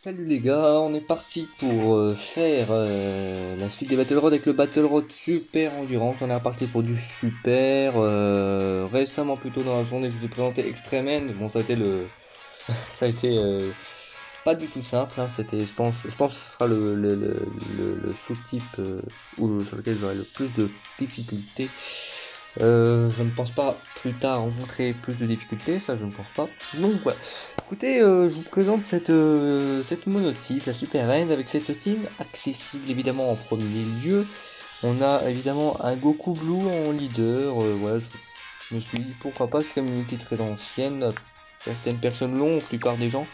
Salut les gars, on est parti pour faire la suite des Battle Road avec le Battle Road Super Endurance. On est reparti pour du super. Récemment, plutôt dans la journée, je vous ai présenté Extreme End. Bon, ça a été ça a été pas du tout simple, hein. Je pense que ce sera le sous-type sur lequel j'aurai le plus de difficultés. Je ne pense pas plus tard rencontrer plus de difficultés, ça je ne pense pas. Donc voilà. Écoutez, je vous présente cette monotype, la Super End, avec cette team accessible évidemment en premier lieu. On a évidemment un Goku Blue en leader. Voilà, je me suis dit pourquoi pas, c'est quand même une unité très ancienne. Certaines personnes l'ont, la plupart des gens.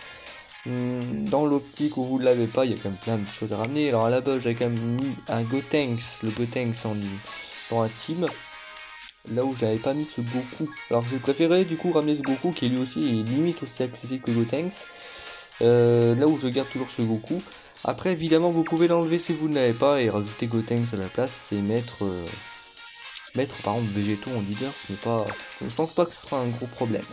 Dans l'optique où vous ne l'avez pas, il y a quand même plein de choses à ramener. Alors à la base, j'avais quand même mis un Gotenks, le Gotenks dans un team. Là où j'avais pas mis ce Goku. Alors j'ai préféré du coup ramener ce Goku qui lui aussi est limite aussi accessible que Gotenks. Là où je garde toujours ce Goku. Après évidemment vous pouvez l'enlever si vous ne l'avez pas et rajouter Gotenks à la place et mettre par exemple Végétaux en leader. Je pense pas que ce sera un gros problème.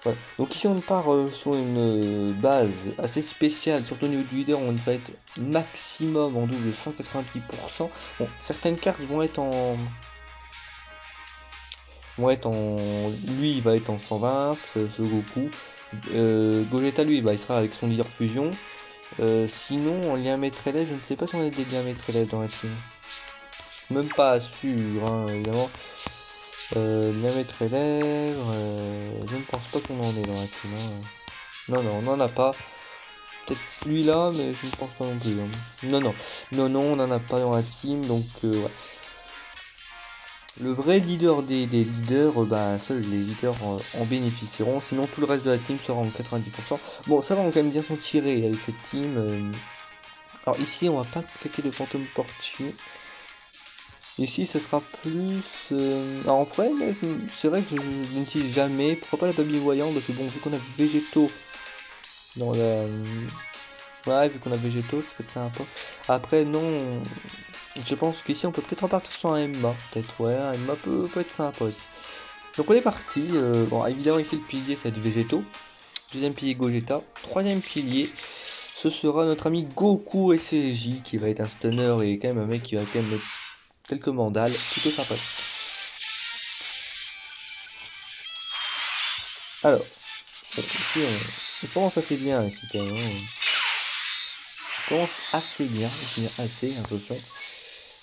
Voilà. Donc ici on part sur une base assez spéciale, surtout au niveau du leader on va être maximum en double 190%. Bon, certaines cartes lui il va être en 120, ce Goku. Gogeta lui bah, il sera avec son leader fusion. Sinon en lien maître élève, je ne sais pas si on a des liens maître élève dans la team. Je suis même pas sûr, hein, évidemment. Lien maître élève, je ne pense pas qu'on en ait dans la team, hein. Non, non, on n'en a pas. Peut-être celui-là, mais je ne pense pas non plus, hein. Non, non, non, non, on n'en a pas dans la team, donc ouais. Le vrai leader des leaders, bah seuls les leaders en bénéficieront, sinon tout le reste de la team sera en 90%. Bon, ça va, on va quand même bien s'en tirer avec cette team. Alors ici, on va pas claquer de fantôme portier. Ici, ça sera plus... Alors en vrai, c'est vrai que je n'utilise jamais. Pourquoi pas la babille voyante? Parce que bon, vu qu'on a végétaux dans la... Ouais, vu qu'on a végétaux, ça peut être sympa. Après, non, je pense qu'ici, on peut peut-être repartir sur un Emma. Peut-être, ouais, un Emma peut être sympa aussi. Donc on est parti. Bon, évidemment, ici, le pilier, ça va être végétaux. Deuxième pilier, Gogeta. Troisième pilier, ce sera notre ami Goku SCJ, qui va être un stunner et quand même un mec qui va quand même mettre quelques mandales. Plutôt sympa. Alors, bon, ici, on commence assez bien, ici, quand même, hein. On commence assez bien, je veux dire assez, attention.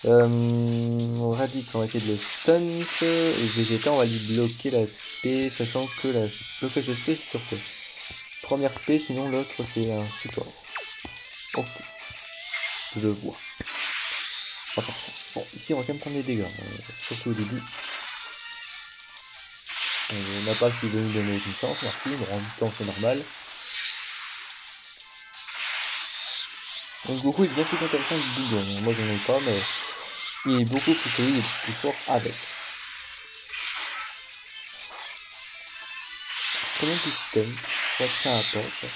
Radix, on va essayer de le stunt. Et Vegeta, on va lui bloquer la spé, sachant que la blocage de spé, c'est sur quoi? Première spé, sinon l'autre, c'est un support. Ok, je vois. On va faire ça. Bon, ici, on va quand même prendre des dégâts, surtout au début. On n'a pas qui veut nous donner aucune chance, merci, on rend du temps, c'est normal. Donc Goku est bien plus intéressant que Bidon. Moi, j'en ai pas, mais il est beaucoup plus solide et plus fort avec. C'est quand même du stun. Je crois que ça apporte ça.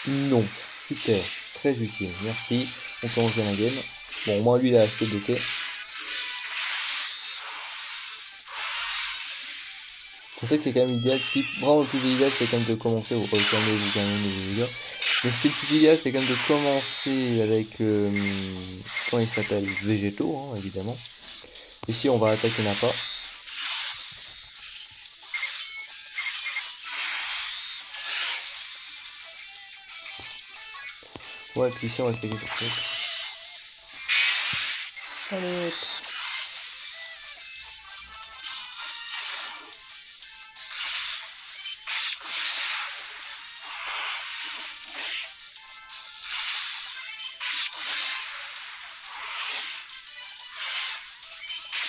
Non, super, très utile, merci. On peut enlever la game. Bon, au moins lui il a aspect bloqué. C'est ça que c'est quand même idéal. Ce qui est vraiment le plus idéal, c'est quand même de commencer. Calmez-vous quand même les gars. Mais ce qui est le plus idéal, c'est quand même de commencer avec. Comment il s'appelle? Végétaux, hein, évidemment. Ici, on va attaquer Nappa. Ouais, puis ici, on va attaquer sur truc. Allez, hop.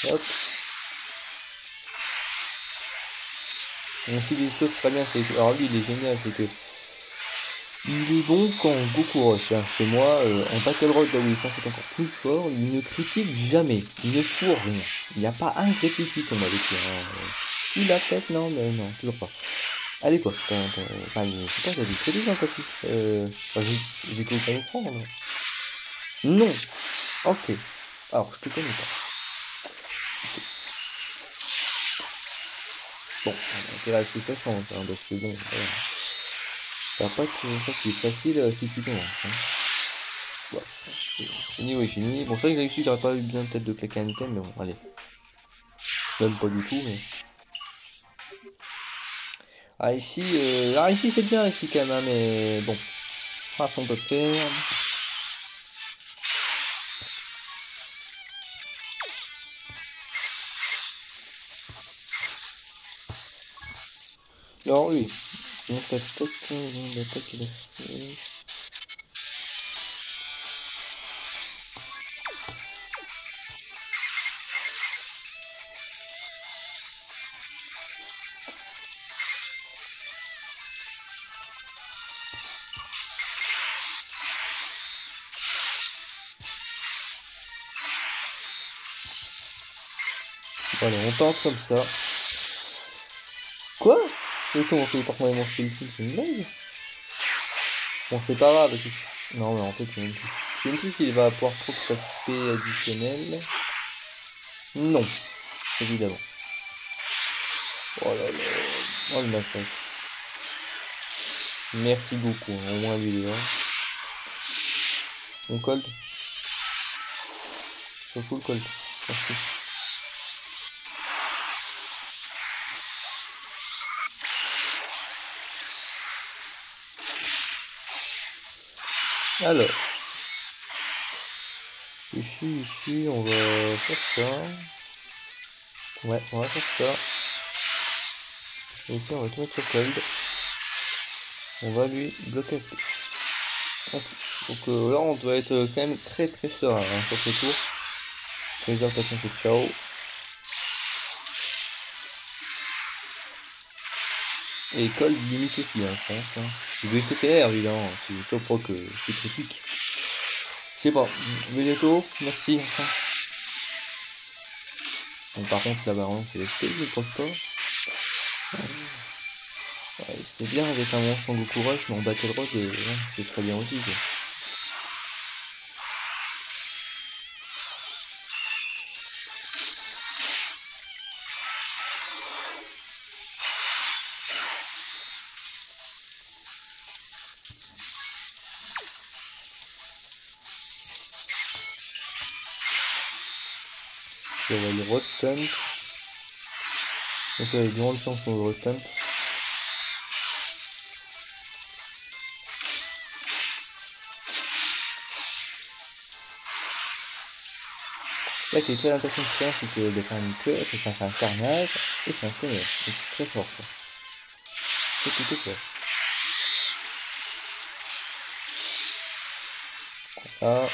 Hop. Donc, si Végétaux, ce sera bien, c'est que. Alors, lui, il est génial, c'est que. Il est bon quand Goku rush, hein. Chez moi, en Battle Road, là où il est censé être encore plus fort, il ne critique jamais. Il ne fout rien. Il n'y a pas un critique qui tombe avec lui, hein. Si, la tête, non, mais non, toujours pas. Allez, quoi. Enfin, je sais pas, t'as du crédit dans le passif. Enfin, j'ai cru pas le prendre. Non. Ok. Alors, je te connais pas. Ok. Bon, on a intérêt à ce que ça change, hein, parce que bon, voilà. Ça va pas être facile si tu commences. Hein. Bon, fini, oui, fini. Bon, c'est vrai que là-dessus, j'aurais pas eu besoin peut-être de claquer un item, mais bon, allez. Même pas du tout, mais. Ah, ici c'est bien, ici quand même, hein, mais bon. Ah, ça on peut faire. Alors, lui. Donc, l'attaque, l'attaque, il a fait. Voilà, on tente comme ça. Quoi? Mais comment ça, par contre, il mange ici, c'est une blague? Bon, c'est pas grave, parce que non, mais en fait, je sais même plus s'il va avoir trop que ça se paie additionnel. Non, évidemment. Oh là là. Oh le massacre. Merci beaucoup, hein, au moins lui il est là. On cold. C'est cool, cold. Merci. Alors. Ici, on va faire ça. Ouais, on va faire ça. Et ici, on va tout mettre sur cold. On va lui bloquer ce en plus. Donc là, on doit être quand même très très serein hein, sur ce tour. Préservation, c'est ciao. Et cold limite aussi, hein, je pense. Hein. C'est végétocénaire, évidemment. Je crois que c'est critique. Je sais pas. Végétaux, merci. Enfin. Donc, par contre, là-bas, c'est SP, je crois pas. Ouais, c'est bien avec un monstre en Goku Rush, mais en Battle Road, ouais, ce serait bien aussi. Quoi. Et on va le restunt. Donc il y a de grandes chances qu'on le restunt. C'est ça qui est très intéressant de faire, c'est que de faire une queue, ça fait un carnage et c'est un stunner. Donc c'est très fort ça. C'est plutôt fort. Ah.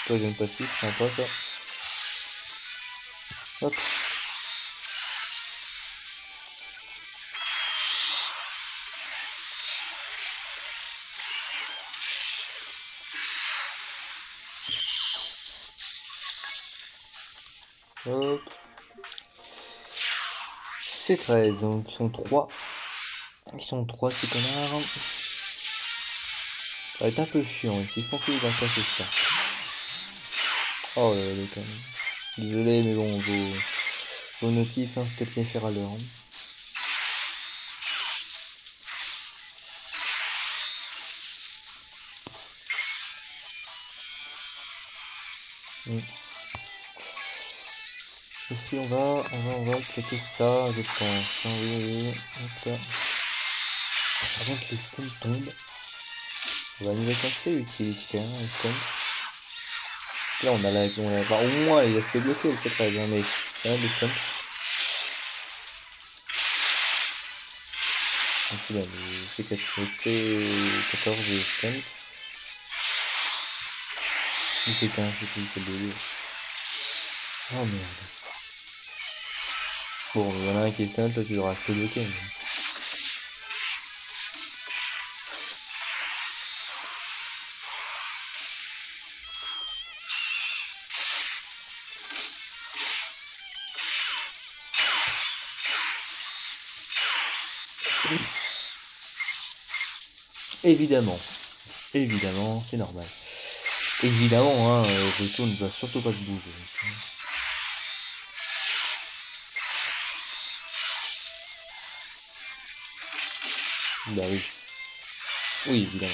Troisième passif, sympa ça. Hop. Hop. C'est 13, donc ils sont 3. Ils sont 3 ces connards. Ça va être un peu chiant ici, je pense qu'il va passer ça. Oh là là, quand même. Désolé, mais bon, vos notifs, hein, peut-être les faire à l'heure. Hein. Ici on va checker ça, je pense. Hein, oui. Hop là. Ça vient que les stuns tombent. On va nous assez utilité, hein, les stuns. Là on a bah, au moins il reste bloqué le C13, hein, mais quand même des stuns. Donc il a le C14 et stun. Ou C15, je sais plus quel des deux. Oh merde. Bon, il y en a un qui est stun, toi tu devras rester bloqué. Mais... Évidemment, c'est normal. Évidemment, hein, Veto ne doit surtout pas se bouger. Bah oui. Oui, évidemment.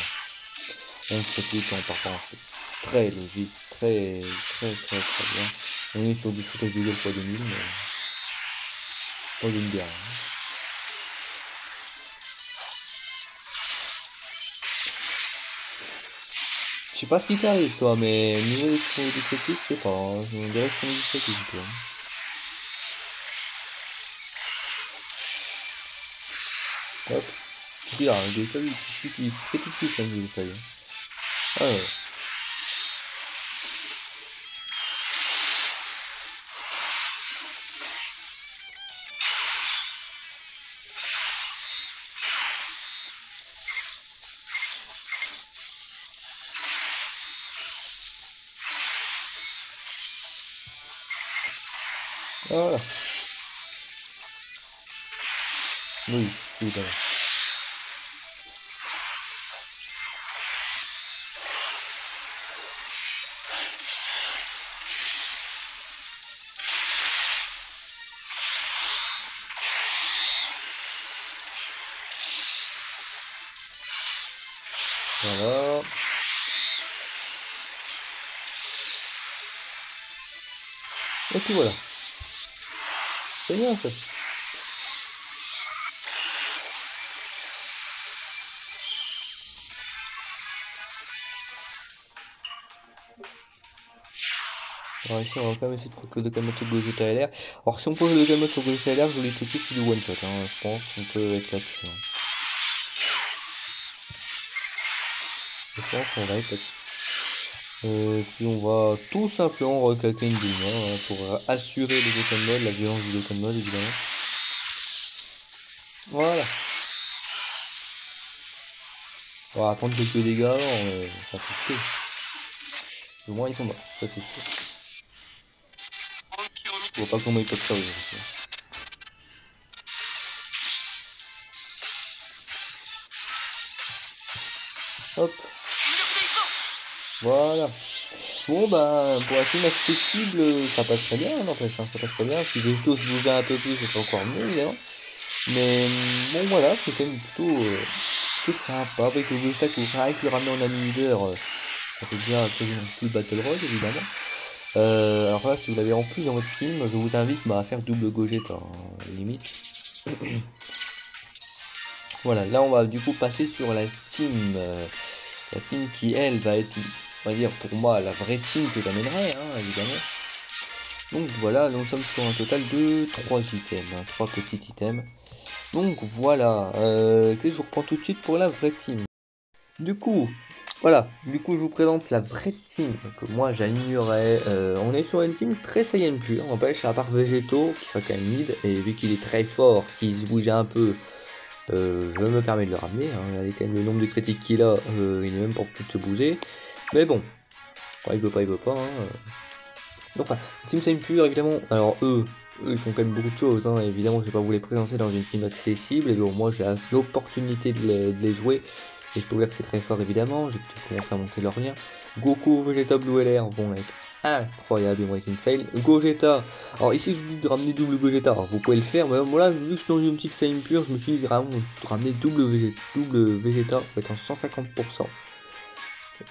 On critique en partant, c'est très logique, très bien. On est sur du footage de gueule x 2000, mais pas d'une guerre. Hein. Je sais pas ce qui t'arrive toi, mais au niveau des critiques, je sais pas, hein, on dirait que c'est une discothèque toi. Hop. C'est bizarre, hein, t'as vu, il critique plus quand même, t'as vu. Ah ouais. Ah, voilà. Oui, évidemment. Voilà. Et puis voilà. C'est bien ça. Alors ici on va quand même essayer de procurer le Kameto Gogeta LR. Alors si on procure le Kameto Gogeta LR, je vous le dis tout de suite, c'est du one shot, hein, je pense, on peut être là-dessus. Hein. Je pense qu'on va être là-dessus. Puis on va tout simplement recalquer une Bulma hein, pour assurer le Dokkan Mode, la violence du Dokkan Mode évidemment. Voilà. On va prendre quelques dégâts avant, ça c'est sûr. Au moins ils sont morts, ça c'est sûr. Je vois pas comment ils peuvent survivre ici. Hop. Voilà. Bon bah pour la team accessible, ça passe très bien, n'empêche, hein, ça passe très bien. Si Vegeto se bougeait un peu plus, ce serait encore mieux évidemment. Mais bon voilà, c'est quand même plutôt sympa avec le Vegeta qui avec le ramener en ami-leader, ça fait bien quasiment tout le Battle Road évidemment. Alors là, si vous l'avez en plus dans votre team, je vous invite à faire double Gogeta, hein, limite. Voilà, là on va du coup passer sur la team qui elle va être, on va dire pour moi, la vraie team que j'amènerai, hein, évidemment. Donc voilà, nous sommes sur un total de 3 items, hein, 3 petits items. Donc voilà, que je vous reprends tout de suite pour la vraie team. Du coup, voilà, du coup je vous présente la vraie team que moi j'alignerais. On est sur une team très Saiyan pure, n'empêche à part Végéto qui sera quand même mid, et vu qu'il est très fort, s'il se bougeait un peu, je me permets de le ramener. Hein. Regardez quand même le nombre de critiques qu'il a, il est même pas foutu de se bouger. Mais bon, quand il veut pas. Hein. Donc voilà, team Saiyan pure évidemment, alors eux ils font quand même beaucoup de choses, hein. Évidemment je vais pas vous les présenter dans une team accessible, et bon moi j'ai l'opportunité de les jouer. Et je peux vous dire que c'est très fort évidemment, j'ai commencé à monter leur lien. Goku, Vegeta, Blue LR vont être incroyables, ils vont être insane. Gogeta, alors ici je vous dis de ramener double Gogeta, alors vous pouvez le faire, mais voilà, vu que je suis dans une petite Saiyan pure, je me suis dit vraiment de ramener double Vegeta, pour être en 150%.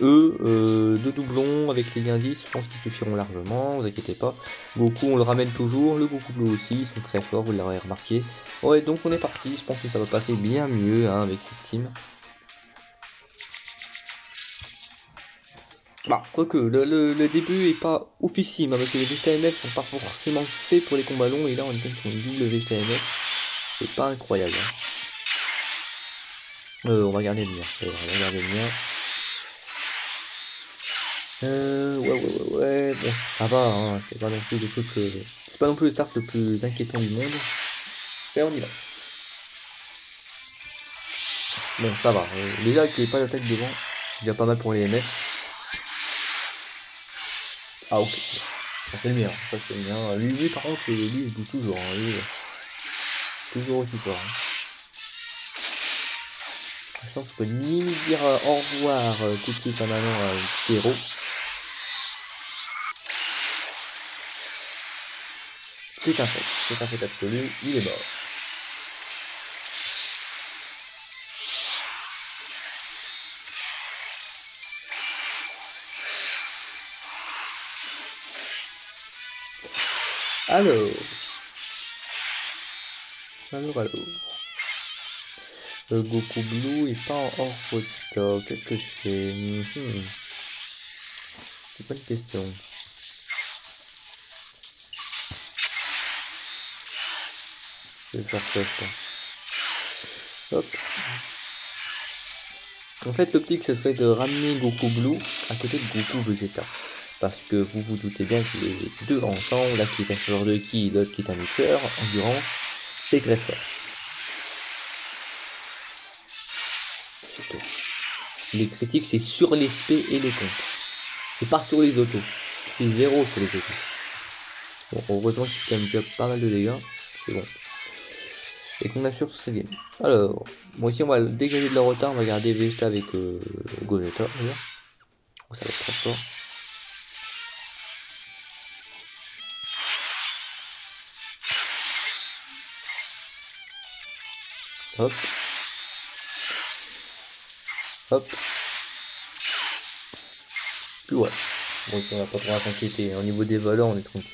Deux doublons avec les liens 10, je pense qu'ils suffiront largement, vous inquiétez pas. Goku, on le ramène toujours, le Goku Bleu aussi, ils sont très forts, vous l'aurez remarqué. Ouais, donc on est parti, je pense que ça va passer bien mieux hein, avec cette team. Bah, quoique, le début est pas oufissime, hein, parce que les VTMF sont pas forcément faits pour les combats longs, et là on est quand même sur une double VTMF, c'est pas incroyable. Hein. On va garder le mien, on va garder le mien. Ouais, bon, ça va, hein, c'est pas non plus le truc, c'est pas non plus le start le plus inquiétant du monde, mais on y va. Bon, ça va, déjà qu'il n'y ait pas d'attaque devant, c'est déjà pas mal pour les MF. Ah, ok, ça c'est le mien, ça c'est le mien. Lui par contre, lui, il bouge toujours, hein, lui, toujours aussi fort. Hein. Je pense qu'on peut ni dire au revoir tout de suite en allant à un petit héros. C'est un fait absolu, il est mort. Alors, alors. Goku Blue est pas en hors photo. Qu'est-ce que je fais? C'est pas une question. Je vais faire ça, je pense. Hop. En fait, l'optique, ce serait de ramener Goku Blue à côté de Goku Vegeta. Parce que vous vous doutez bien que les deux ensemble, là qui est un joueur de ki, l'autre qui est un lutteur, endurance, c'est très fort. Les critiques, c'est sur les spé et les contre. C'est pas sur les autos. C'est 0 sur les autos. Bon, heureusement qu'il fait quand même déjà pas mal de dégâts. C'est bon. Et qu'on assure sur ces games. Alors, moi aussi on va dégager de la retard, on va garder Vegeta avec Gogeta d'ailleurs. Ça va être très fort. Hop. Hop. Puis ouais. Bon, on n'a pas trop à s'inquiéter. Au niveau des valeurs, on est tranquille.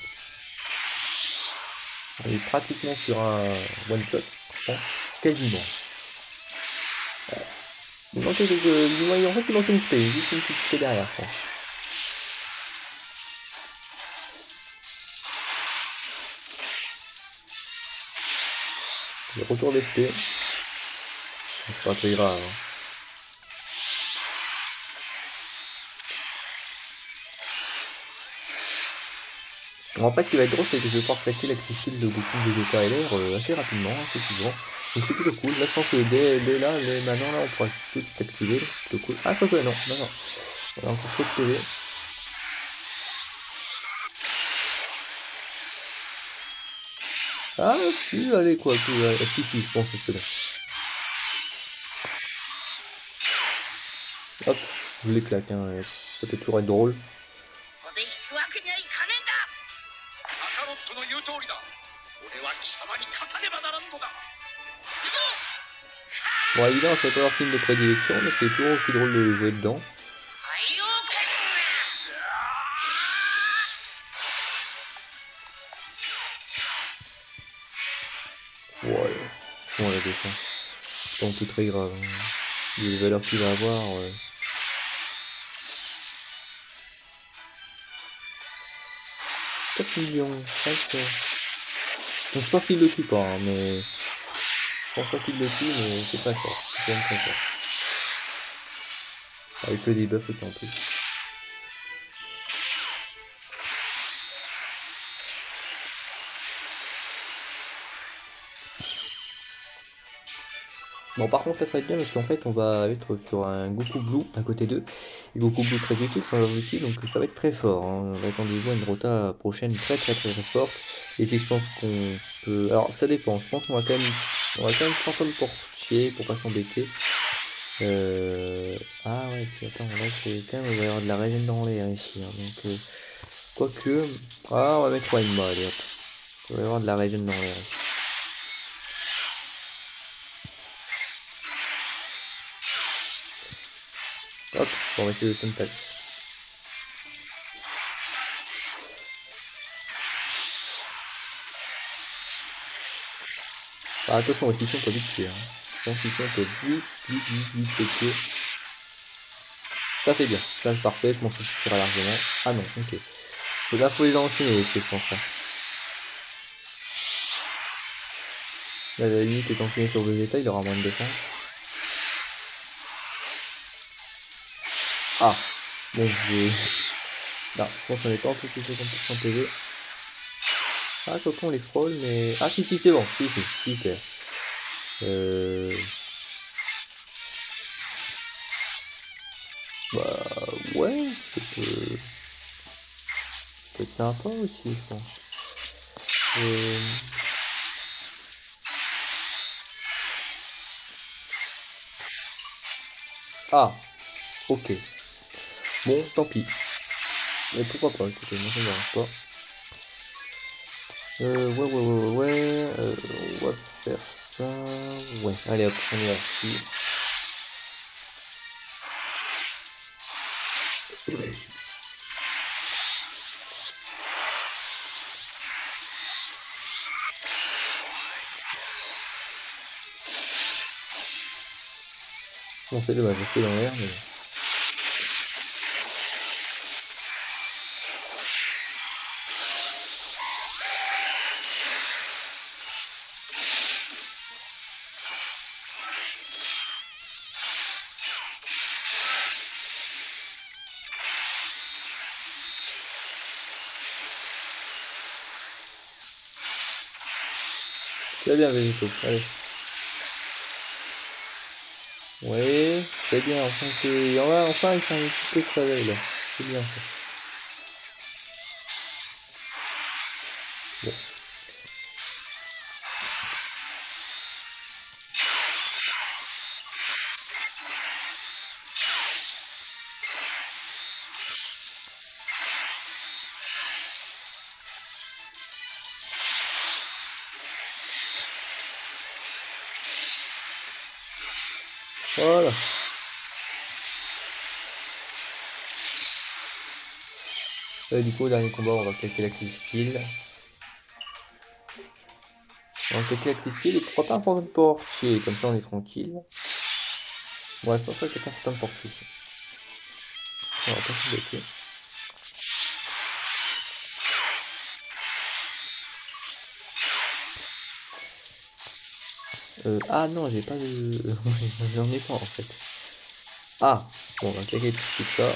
On est pratiquement sur un one shot. Bon, quasiment. Il manquait quelques. En fait, il manquait une spé. Juste une petite spé derrière, je pense. Le retour des spé. C'est pas très grave. Hein. En fait, ce qui va être drôle, c'est que je vais pouvoir placer l'active skill de Goku Vegeta LR assez rapidement, assez souvent. Donc c'est plutôt cool. Là, je pense que dès là, maintenant, là, on pourra tout de suite activer. C'est plutôt cool. Ah, quoi que non. On a encore trop de PV. Ah, si, allez, quoi. Si, je pense que c'est là. Hop, je les claque, hein. Ça peut toujours être drôle. Bon, évidemment, c'est pas leur film de prédilection, mais c'est toujours aussi drôle de jouer dedans. Ouais, bon, la défense. C'est pas non plus très grave. Hein. Les valeurs qu'il va avoir. 4 millions, ça. Donc je pense qu'il le tue pas, hein, mais. Je pense pas qu'il le tue, mais c'est très fort. C'est quand même très fort. Avec le debuff aussi en plus. Bon, par contre là ça va être bien parce qu'en fait on va être sur un Goku Blue à côté d'eux. Et Goku Blue très utile sur leur outil, donc ça va être très fort. Hein. Attendez-vous à une rota prochaine très forte. Et si je pense qu'on peut. Alors ça dépend, je pense qu'on va quand même Phantom Portier pour pas s'embêter. Ah ouais, puis attends, là c'est quand même, il va y avoir de la régène dans l'air ici. Hein, donc quoique. Ah, on va mettre Wainma, allez hop. Il va y avoir de la régène dans l'air ici. Hop, on va essayer de Suntax. Ah, attention, ici on peut vite tuer. Hein. Je pense qu'ici on peut vite tuer. Ça c'est bien, ça c'est parfait, je pense que ça suffira largement. Ah non, ok. Là faut les enchaîner, ce que je pense là. Là, à la limite, les enchaîner sur Vegeta, il aura moins de défense. Ah, bon, non, je pense qu'on n'est pas en plus que 50% PV. Ah, Coco, on les frôle, mais. Ah, si, c'est bon, si, super. Bah, ouais, ça peut être sympa aussi, je pense. Ah, ok. Bon, tant pis. Mais pourquoi pas, écoutez, moi ça me dérange pas. Ouais. On va faire ça. Ouais, allez hop, on est parti. Bon, c'est dommage, je fais dans l'air, mais bon. C'est bien, Végéto, allez. Ouais, c'est bien, enfin, enfin, il s'est un petit peu se réveille là. C'est bien ça. Bon. Voilà. Du coup, au dernier combat, on va claquer la kill skill. On va claquer la kill skill et pourquoi pas un point de portier, comme ça on est tranquille. Ouais, c'est pour ça que quelqu'un fait un portier. On va pas s'embêter. Ah non, j'ai pas de... J'en ai pas en fait. Ah, bon, on va claquer tout ça.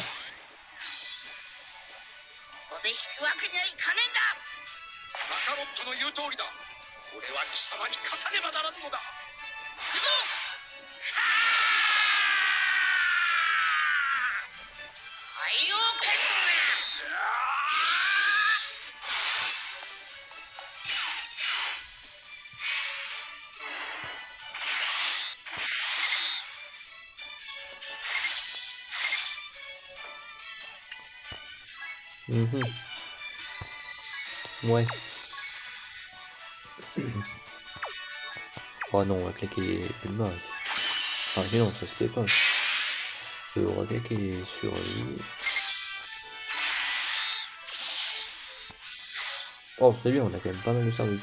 Ouais. Oh non, on va claquer le bas aussi. Enfin, sinon, ça se fait pas. On va claquer sur lui. Oh, c'est bien, on a quand même pas mal de services.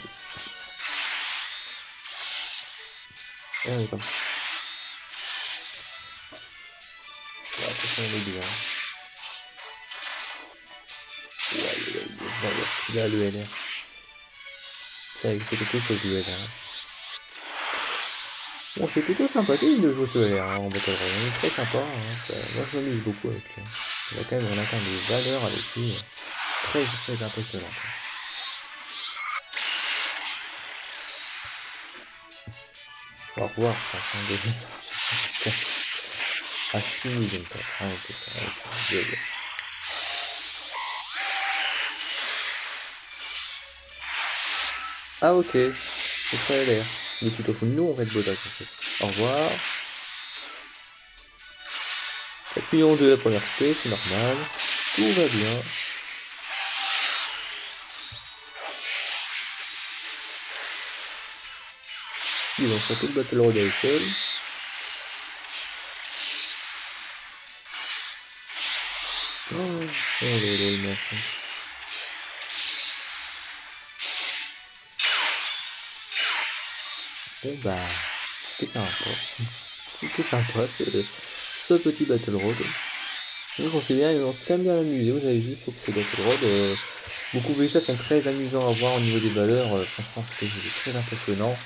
Et on est comme ça. Ouais, attention, on est bien. Ouais, il a le LR. C'est quelque chose le LR. Bon, c'est plutôt sympathique de jouer ce LR en Battle Royale. Il est très sympa. Moi, je m'amuse beaucoup avec lui. On atteint des valeurs avec lui très impressionnantes. On va revoir, je pense, en 2024. À 6 000 peut-être, un peu ça. Ah ok, c'est très l'air. Mais tout au fond de nous, on va être Bodak en fait. Au revoir. 4 millions de la première spé, c'est normal. Tout va bien. Ils vont sortir le Battle Royale seul. Oh le machin. Bon bah, c'était sympa. C'était sympa ce petit Battle Road. Donc on s'est quand même bien amusé, vous avez vu sur ce Battle Road. Beaucoup de choses sont très amusants à voir au niveau des valeurs. Franchement, c'était très impressionnant.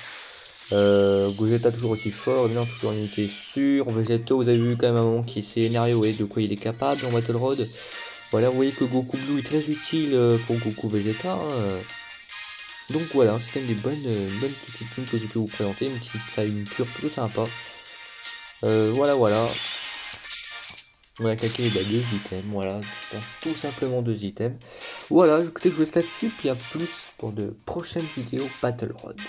Gogeta toujours aussi fort, évidemment toujours une unité sûre. Vegeto, vous avez vu quand même un moment qui s'est énervé, vous voyez de quoi il est capable en Battle Road. Voilà, vous voyez que Goku Blue est très utile pour Goku Vegeta. Donc voilà, c'est quand même une bonne petite team que j'ai pu vous présenter, une pure plutôt sympa. Voilà. On a claqué 2 items, voilà, je pense tout simplement 2 items. Voilà, écoutez, je vous laisse là-dessus, puis à plus pour de prochaines vidéos Battle Road.